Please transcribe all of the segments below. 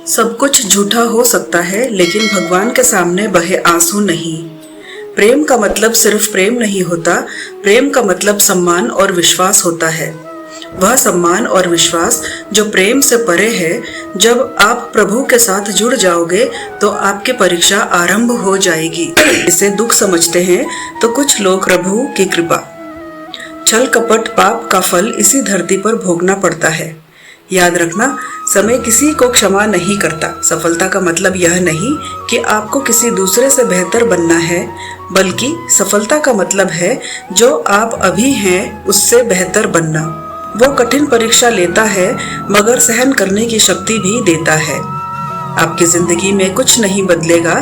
सब कुछ झूठा हो सकता है, लेकिन भगवान के सामने बहे आंसू नहीं। प्रेम का मतलब सिर्फ प्रेम नहीं होता, प्रेम का मतलब सम्मान और विश्वास होता है। वह सम्मान और विश्वास जो प्रेम से परे है। जब आप प्रभु के साथ जुड़ जाओगे तो आपकी परीक्षा आरंभ हो जाएगी। इसे दुख समझते हैं तो कुछ लोग प्रभु की कृपा। छल कपट पाप का फल इसी धरती पर भोगना पड़ता है। याद रखना, समय किसी को क्षमा नहीं करता। सफलता का मतलब यह नहीं कि आपको किसी दूसरे से बेहतर बनना है, बल्कि सफलता का मतलब है जो आप अभी हैं उससे बेहतर बनना। वो कठिन परीक्षा लेता है मगर सहन करने की शक्ति भी देता है। आपकी जिंदगी में कुछ नहीं बदलेगा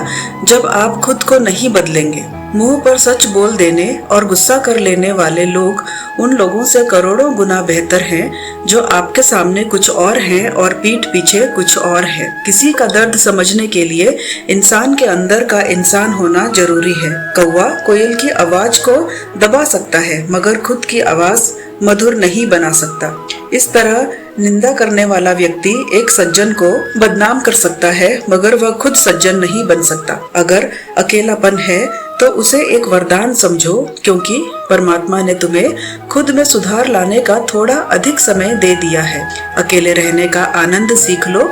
जब आप खुद को नहीं बदलेंगे। मुंह पर सच बोल देने और गुस्सा कर लेने वाले लोग उन लोगों से करोड़ों गुना बेहतर हैं जो आपके सामने कुछ और हैं और पीठ पीछे कुछ और है। किसी का दर्द समझने के लिए इंसान के अंदर का इंसान होना जरूरी है। कौवा कोयल की आवाज को दबा सकता है मगर खुद की आवाज मधुर नहीं बना सकता। इस तरह निंदा करने वाला व्यक्ति एक सज्जन को बदनाम कर सकता है मगर वह खुद सज्जन नहीं बन सकता। अगर अकेलापन है तो उसे एक वरदान समझो, क्योंकि परमात्मा ने तुम्हें खुद में सुधार लाने का थोड़ा अधिक समय दे दिया है। अकेले रहने का आनंद सीख लो,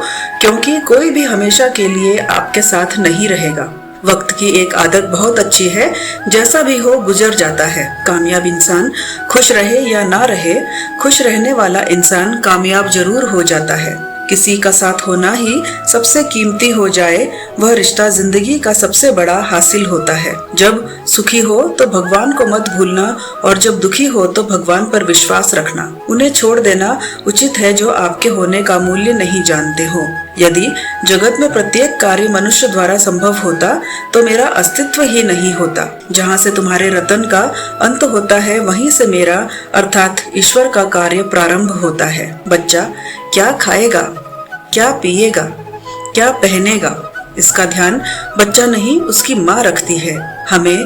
क्योंकि कोई भी हमेशा के लिए आपके साथ नहीं रहेगा। वक्त की एक आदत बहुत अच्छी है, जैसा भी हो गुजर जाता है। कामयाब इंसान खुश रहे या ना रहे, खुश रहने वाला इंसान कामयाब जरूर हो जाता है। किसी का साथ होना ही सबसे कीमती हो जाए, वह रिश्ता जिंदगी का सबसे बड़ा हासिल होता है। जब सुखी हो तो भगवान को मत भूलना और जब दुखी हो तो भगवान पर विश्वास रखना। उन्हें छोड़ देना उचित है जो आपके होने का मूल्य नहीं जानते हो। यदि जगत में प्रत्येक कार्य मनुष्य द्वारा संभव होता तो मेरा अस्तित्व ही नहीं होता। जहाँ से तुम्हारे रतन का अंत होता है, वहीं से मेरा अर्थात ईश्वर का कार्य प्रारंभ होता है। बच्चा क्या खाएगा, क्या पिएगा, क्या पहनेगा, इसका ध्यान बच्चा नहीं उसकी माँ रखती है। हमें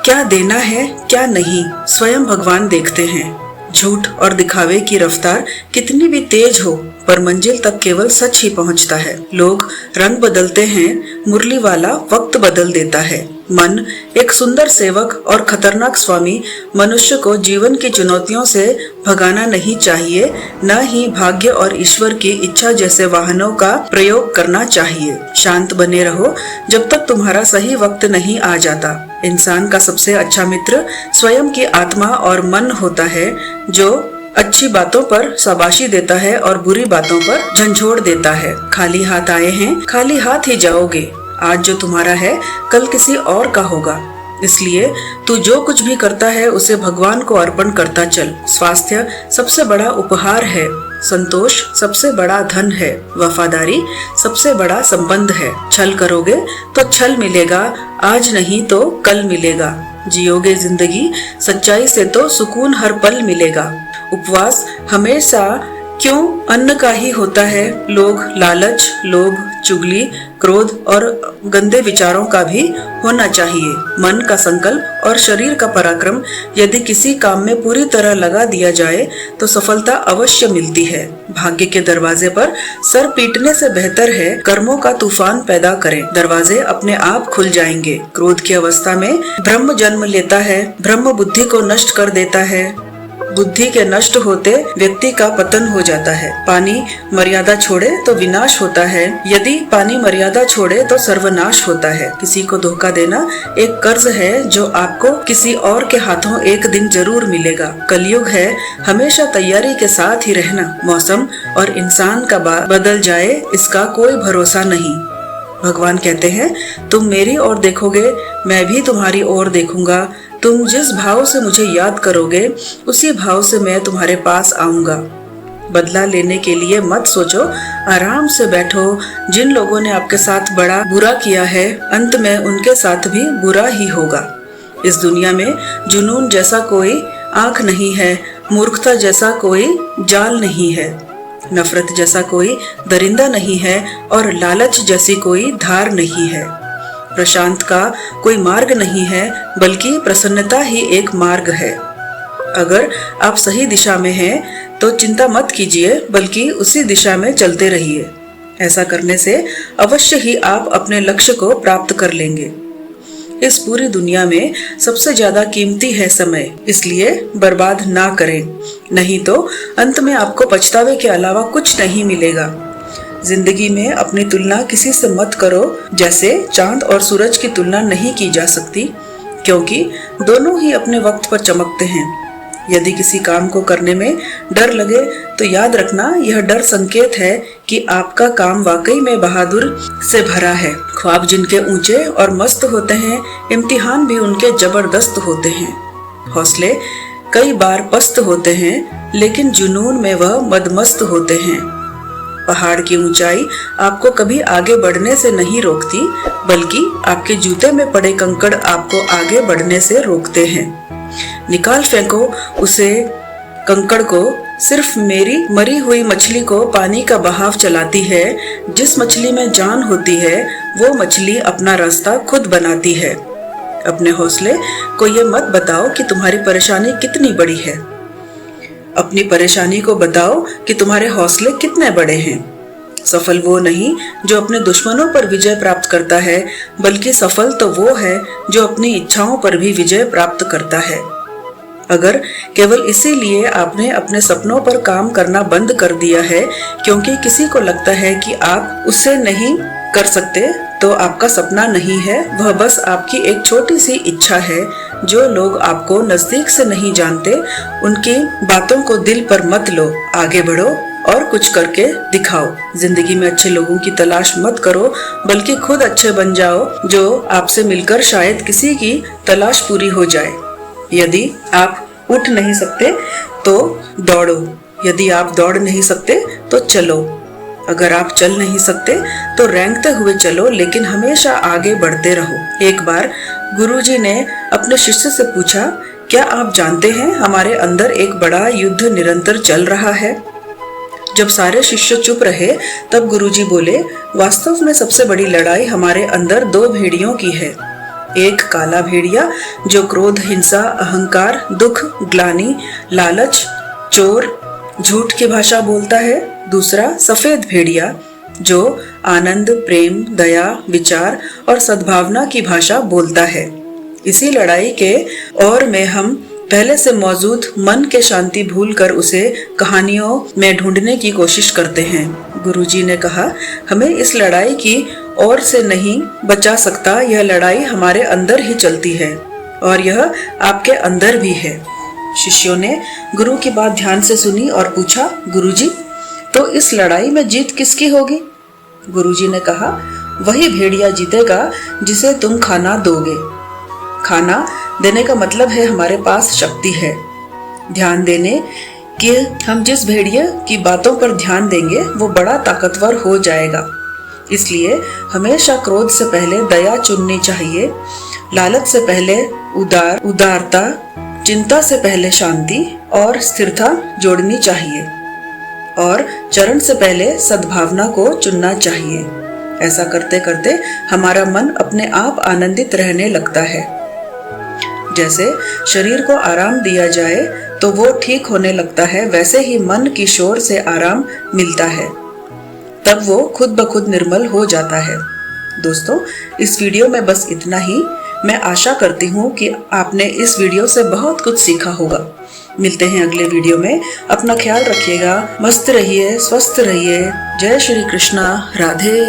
क्या देना है क्या नहीं, स्वयं भगवान देखते हैं। झूठ और दिखावे की रफ्तार कितनी भी तेज हो, पर मंजिल तक केवल सच ही पहुंचता है। लोग रंग बदलते हैं, मुरली वाला वक्त बदल देता है। मन एक सुंदर सेवक और खतरनाक स्वामी। मनुष्य को जीवन की चुनौतियों से भगाना नहीं चाहिए, न ही भाग्य और ईश्वर की इच्छा जैसे वाहनों का प्रयोग करना चाहिए। शांत बने रहो जब तक तुम्हारा सही वक्त नहीं आ जाता। इंसान का सबसे अच्छा मित्र स्वयं की आत्मा और मन होता है, जो अच्छी बातों पर शाबाशी देता है और बुरी बातों पर झंझोड़ देता है। खाली हाथ आए हैं, खाली हाथ ही जाओगे। आज जो तुम्हारा है कल किसी और का होगा, इसलिए तू जो कुछ भी करता है उसे भगवान को अर्पण करता चल। स्वास्थ्य सबसे बड़ा उपहार है, संतोष सबसे बड़ा धन है, वफादारी सबसे बड़ा संबंध है। छल करोगे तो छल मिलेगा, आज नहीं तो कल मिलेगा। जियोगे जिंदगी सच्चाई से तो सुकून हर पल मिलेगा। उपवास हमेशा क्यों अन्न का ही होता है। लोग लालच, लोभ, चुगली, क्रोध और गंदे विचारों का भी होना चाहिए। मन का संकल्प और शरीर का पराक्रम यदि किसी काम में पूरी तरह लगा दिया जाए तो सफलता अवश्य मिलती है। भाग्य के दरवाजे पर सर पीटने से बेहतर है कर्मों का तूफान पैदा करें। दरवाजे अपने आप खुल जाएंगे। क्रोध की अवस्था में ब्रह्म जन्म लेता है। ब्रह्म बुद्धि को नष्ट कर देता है। बुद्धि के नष्ट होते व्यक्ति का पतन हो जाता है। पानी मर्यादा छोड़े तो विनाश होता है, यदि पानी मर्यादा छोड़े तो सर्वनाश होता है। किसी को धोखा देना एक कर्ज है जो आपको किसी और के हाथों एक दिन जरूर मिलेगा। कलयुग है, हमेशा तैयारी के साथ ही रहना। मौसम और इंसान का बदल जाए इसका कोई भरोसा नहीं। भगवान कहते हैं, तुम मेरी ओर देखोगे, मैं भी तुम्हारी ओर देखूंगा। तुम जिस भाव से मुझे याद करोगे उसी भाव से मैं तुम्हारे पास आऊंगा। बदला लेने के लिए मत सोचो, आराम से बैठो। जिन लोगों ने आपके साथ बड़ा बुरा किया है, अंत में उनके साथ भी बुरा ही होगा। इस दुनिया में जुनून जैसा कोई आंख नहीं है, मूर्खता जैसा कोई जाल नहीं है, नफरत जैसा कोई दरिंदा नहीं है और लालच जैसी कोई धार नहीं है। प्रशांत का कोई मार्ग नहीं है, बल्कि प्रसन्नता ही एक मार्ग है। अगर आप सही दिशा में हैं तो चिंता मत कीजिए, बल्कि उसी दिशा में चलते रहिए। ऐसा करने से अवश्य ही आप अपने लक्ष्य को प्राप्त कर लेंगे। इस पूरी दुनिया में सबसे ज्यादा कीमती है समय, इसलिए बर्बाद ना करें, नहीं तो अंत में आपको पछतावे के अलावा कुछ नहीं मिलेगा। जिंदगी में अपनी तुलना किसी से मत करो, जैसे चांद और सूरज की तुलना नहीं की जा सकती, क्योंकि दोनों ही अपने वक्त पर चमकते हैं। यदि किसी काम को करने में डर लगे तो याद रखना, यह डर संकेत है कि आपका काम वाकई में बहादुर से भरा है। ख्वाब जिनके ऊंचे और मस्त होते हैं, इम्तिहान भी उनके जबरदस्त होते हैं। हौसले कई बार पस्त होते हैं, लेकिन जुनून में वह मदमस्त होते हैं। पहाड़ की ऊंचाई आपको कभी आगे बढ़ने से नहीं रोकती, बल्कि आपके जूते में पड़े कंकड़ आपको आगे बढ़ने से रोकते हैं। निकाल फेंको उसे कंकड़ को, सिर्फ मेरी मरी हुई मछली को पानी का बहाव चलाती है। जिस मछली में जान होती है, वो मछली अपना रास्ता खुद बनाती है। अपने हौसले को ये मत बताओ कि तुम्हारी परेशानी कितनी बड़ी है, अपनी परेशानी को बताओ कि तुम्हारे हौसले कितने बड़े हैं। सफल वो नहीं जो अपने दुश्मनों पर विजय प्राप्त करता है, बल्कि सफल तो वो है जो अपनी इच्छाओं पर भी विजय प्राप्त करता है। अगर केवल इसीलिए आपने अपने सपनों पर काम करना बंद कर दिया है क्योंकि किसी को लगता है कि आप उससे नहीं कर सकते, तो आपका सपना नहीं है, वह बस आपकी एक छोटी सी इच्छा है। जो लोग आपको नजदीक से नहीं जानते, उनकी बातों को दिल पर मत लो, आगे बढ़ो और कुछ करके दिखाओ। जिंदगी में अच्छे लोगों की तलाश मत करो, बल्कि खुद अच्छे बन जाओ, जो आपसे मिलकर शायद किसी की तलाश पूरी हो जाए। यदि आप उठ नहीं सकते तो दौड़ो, यदि आप दौड़ नहीं सकते तो चलो, अगर आप चल नहीं सकते तो रेंगते हुए चलो, लेकिन हमेशा आगे बढ़ते रहो। एक बार गुरुजी ने अपने शिष्य से पूछा, क्या आप जानते हैं हमारे अंदर एक बड़ा युद्ध निरंतर चल रहा है? जब सारे शिष्य चुप रहे तब गुरुजी बोले, वास्तव में सबसे बड़ी लड़ाई हमारे अंदर दो भेड़ियों की है। एक काला भेड़िया जो क्रोध, हिंसा, अहंकार, दुख, ग्लानि, लालच, चोर, झूठ की भाषा बोलता है। दूसरा सफेद भेड़िया जो आनंद, प्रेम, दया, विचार और सद्भावना की भाषा बोलता है। इसी लड़ाई के और में हम पहले से मौजूद मन के शांति भूलकर उसे कहानियों में ढूंढने की कोशिश करते हैं। गुरुजी ने कहा, हमें इस लड़ाई की और से नहीं बचा सकता, यह लड़ाई हमारे अंदर ही चलती है और यह आपके अंदर भी है। शिष्यों ने गुरु की बात ध्यान से सुनी और पूछा, गुरुजी, तो इस लड़ाई में जीत किसकी होगी? गुरुजी ने कहा, वही भेड़िया जीतेगा जिसे तुम खाना दोगे। खाना देने का मतलब है हमारे पास शक्ति है। ध्यान देने कि हम जिस भेड़िए की बातों पर ध्यान देंगे वो बड़ा ताकतवर हो जाएगा। इसलिए हमेशा क्रोध से पहले दया चुननी चाहिए, लालच से पहले उदारता, चिंता से पहले शांति और स्थिरता जोड़नी चाहिए, और चरण से पहले सद्भावना को चुनना चाहिए। ऐसा करते करते हमारा मन अपने आप आनंदित रहने लगता है। जैसे शरीर को आराम दिया जाए तो वो ठीक होने लगता है, वैसे ही मन की शोर से आराम मिलता है, तब वो खुद ब खुद निर्मल हो जाता है। दोस्तों, इस वीडियो में बस इतना ही। मैं आशा करती हूँ कि आपने इस वीडियो से बहुत कुछ सीखा होगा। मिलते हैं अगले वीडियो में। अपना ख्याल रखिएगा, मस्त रहिए, स्वस्थ रहिए। जय श्री कृष्णा, राधे।